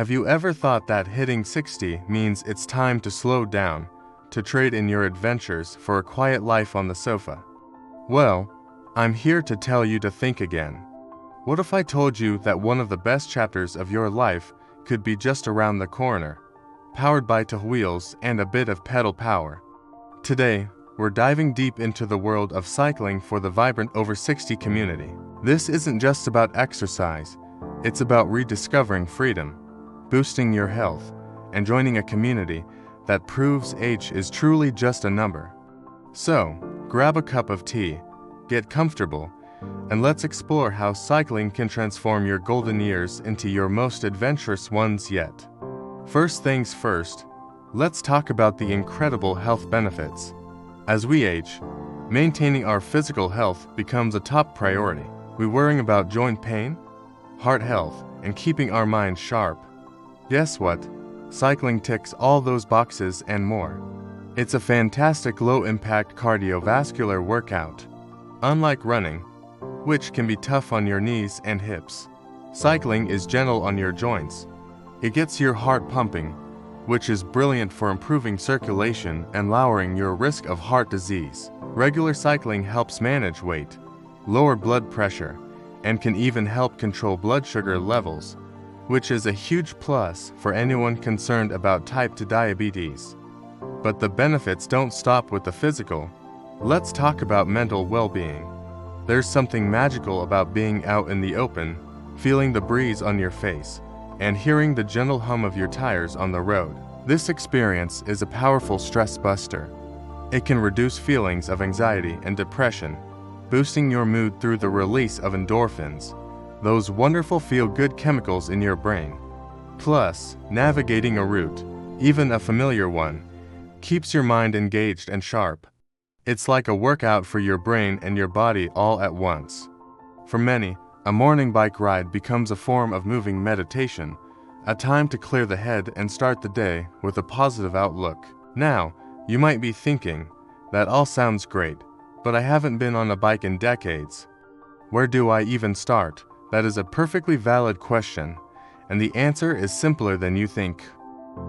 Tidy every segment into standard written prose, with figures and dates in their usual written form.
Have you ever thought that hitting 60 means it's time to slow down, to trade in your adventures for a quiet life on the sofa? Well, I'm here to tell you to think again. What if I told you that one of the best chapters of your life could be just around the corner, powered by two wheels and a bit of pedal power? Today, we're diving deep into the world of cycling for the vibrant over 60 community. This isn't just about exercise, it's about rediscovering freedom, boosting your health, and joining a community that proves age is truly just a number. So, grab a cup of tea, get comfortable, and let's explore how cycling can transform your golden years into your most adventurous ones yet. First things first, let's talk about the incredible health benefits. As we age, maintaining our physical health becomes a top priority. We're worrying about joint pain, heart health, and keeping our minds sharp. Guess what? Cycling ticks all those boxes and more. It's a fantastic low-impact cardiovascular workout. Unlike running, which can be tough on your knees and hips, cycling is gentle on your joints. It gets your heart pumping, which is brilliant for improving circulation and lowering your risk of heart disease. Regular cycling helps manage weight, lower blood pressure, and can even help control blood sugar levels, which is a huge plus for anyone concerned about type 2 diabetes. But the benefits don't stop with the physical. Let's talk about mental well-being. There's something magical about being out in the open, feeling the breeze on your face, and hearing the gentle hum of your tires on the road. This experience is a powerful stress buster. It can reduce feelings of anxiety and depression, boosting your mood through the release of endorphins, those wonderful feel-good chemicals in your brain. Plus, navigating a route, even a familiar one, keeps your mind engaged and sharp. It's like a workout for your brain and your body all at once. For many, a morning bike ride becomes a form of moving meditation, a time to clear the head and start the day with a positive outlook. Now, you might be thinking, that all sounds great, but I haven't been on a bike in decades. Where do I even start? That is a perfectly valid question, and the answer is simpler than you think.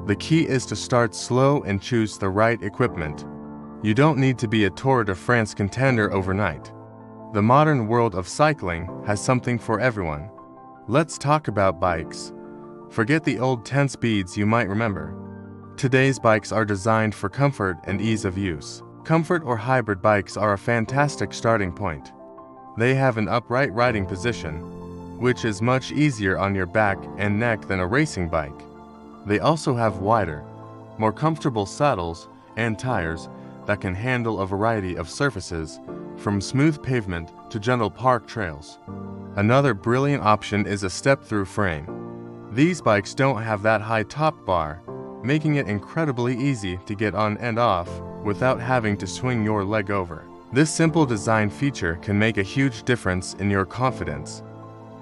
The key is to start slow and choose the right equipment. You don't need to be a Tour de France contender overnight. The modern world of cycling has something for everyone. Let's talk about bikes. Forget the old 10 speeds you might remember. Today's bikes are designed for comfort and ease of use. Comfort or hybrid bikes are a fantastic starting point. They have an upright riding position, which is much easier on your back and neck than a racing bike. They also have wider, more comfortable saddles and tires that can handle a variety of surfaces, from smooth pavement to gentle park trails. Another brilliant option is a step-through frame. These bikes don't have that high top bar, making it incredibly easy to get on and off without having to swing your leg over. This simple design feature can make a huge difference in your confidence.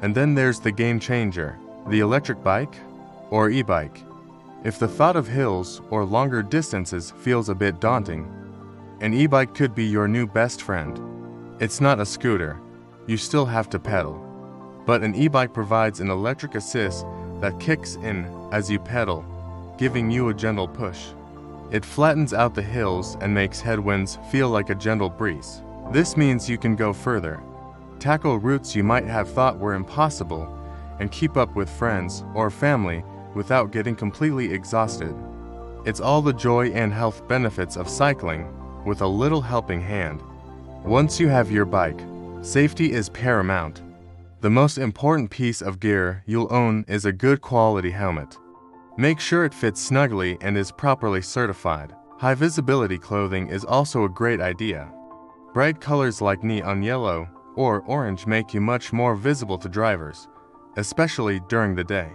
And then there's the game changer, the electric bike or e-bike. If the thought of hills or longer distances feels a bit daunting, an e-bike could be your new best friend. It's not a scooter, you still have to pedal. But an e-bike provides an electric assist that kicks in as you pedal, giving you a gentle push. It flattens out the hills and makes headwinds feel like a gentle breeze. This means you can go further, tackle routes you might have thought were impossible, and keep up with friends or family without getting completely exhausted. It's all the joy and health benefits of cycling with a little helping hand. Once you have your bike, safety is paramount. The most important piece of gear you'll own is a good quality helmet. Make sure it fits snugly and is properly certified. High visibility clothing is also a great idea. Bright colors like neon yellow or orange make you much more visible to drivers, especially during the day.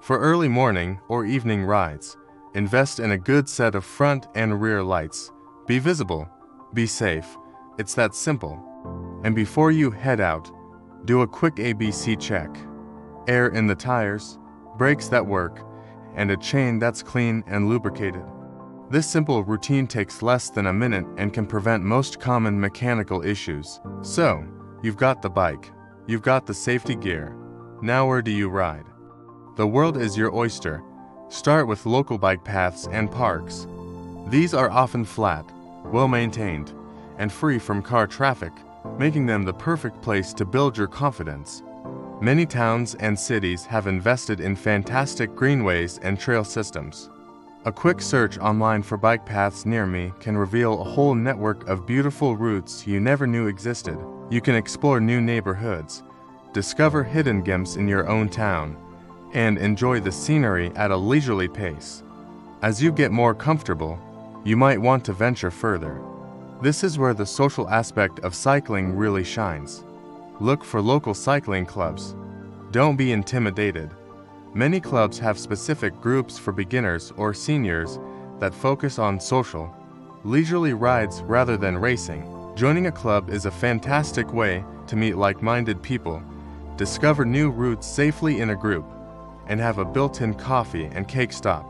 For early morning or evening rides, invest in a good set of front and rear lights. Be visible, be safe, it's that simple. And before you head out, do a quick ABC check. Air in the tires, brakes that work, and a chain that's clean and lubricated. This simple routine takes less than a minute and can prevent most common mechanical issues. So, you've got the bike, you've got the safety gear. Now where do you ride? The world is your oyster. Start with local bike paths and parks. These are often flat, well-maintained, and free from car traffic, making them the perfect place to build your confidence. Many towns and cities have invested in fantastic greenways and trail systems. A quick search online for bike paths near me can reveal a whole network of beautiful routes you never knew existed. You can explore new neighborhoods, discover hidden gems in your own town, and enjoy the scenery at a leisurely pace. As you get more comfortable, you might want to venture further. This is where the social aspect of cycling really shines. Look for local cycling clubs. Don't be intimidated. Many clubs have specific groups for beginners or seniors that focus on social, leisurely rides rather than racing. Joining a club is a fantastic way to meet like-minded people, discover new routes safely in a group, and have a built-in coffee and cake stop.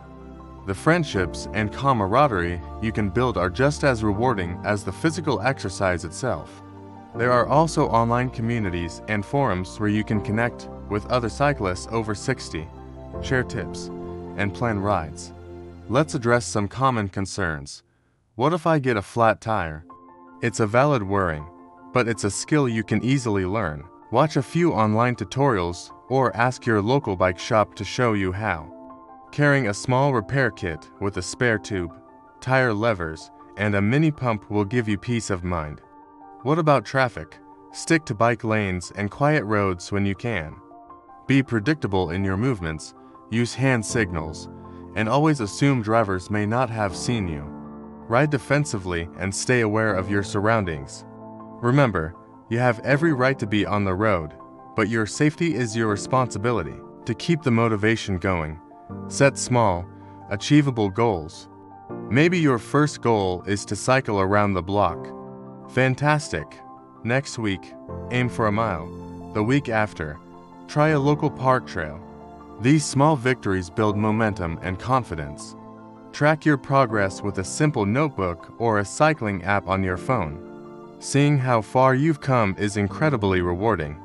The friendships and camaraderie you can build are just as rewarding as the physical exercise itself. There are also online communities and forums where you can connect with other cyclists over 60, share tips, and plan rides. Let's address some common concerns. What if I get a flat tire? It's a valid worry, but it's a skill you can easily learn. Watch a few online tutorials or ask your local bike shop to show you how. Carrying a small repair kit with a spare tube, tire levers, and a mini pump will give you peace of mind. What about traffic? Stick to bike lanes and quiet roads when you can. Be predictable in your movements, use hand signals, and always assume drivers may not have seen you. Ride defensively and stay aware of your surroundings. Remember, you have every right to be on the road, but your safety is your responsibility. To keep the motivation going, set small, achievable goals. Maybe your first goal is to cycle around the block. Fantastic! Next week, aim for a mile. The week after, try a local park trail. These small victories build momentum and confidence. Track your progress with a simple notebook or a cycling app on your phone. Seeing how far you've come is incredibly rewarding.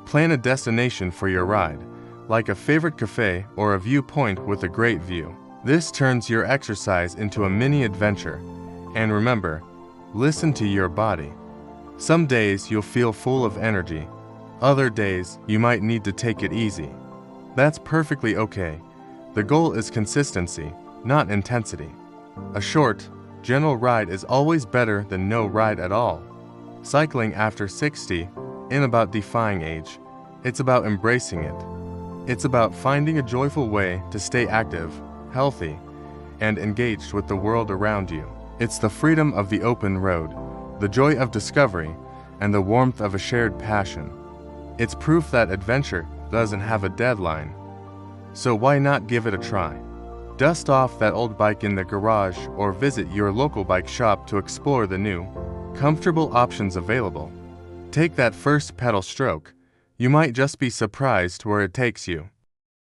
Plan a destination for your ride, like a favorite cafe or a viewpoint with a great view. This turns your exercise into a mini adventure. And remember, listen to your body. Some days you'll feel full of energy. Other days you might need to take it easy. That's perfectly okay. The goal is consistency, not intensity. A short, gentle ride is always better than no ride at all. Cycling after 60 isn't about defying age. It's about embracing it. It's about finding a joyful way to stay active, healthy, and engaged with the world around you. It's the freedom of the open road, the joy of discovery, and the warmth of a shared passion. It's proof that adventure doesn't have a deadline. So why not give it a try? Dust off that old bike in the garage or visit your local bike shop to explore the new, comfortable options available. Take that first pedal stroke. You might just be surprised where it takes you.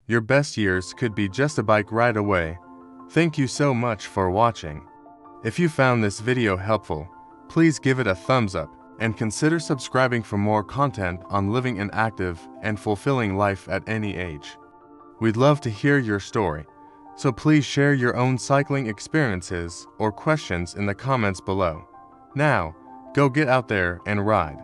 Your best years could be just a bike ride away. Thank you so much for watching. If you found this video helpful, please give it a thumbs up and consider subscribing for more content on living an active and fulfilling life at any age. We'd love to hear your story, so please share your own cycling experiences or questions in the comments below. Now, go get out there and ride.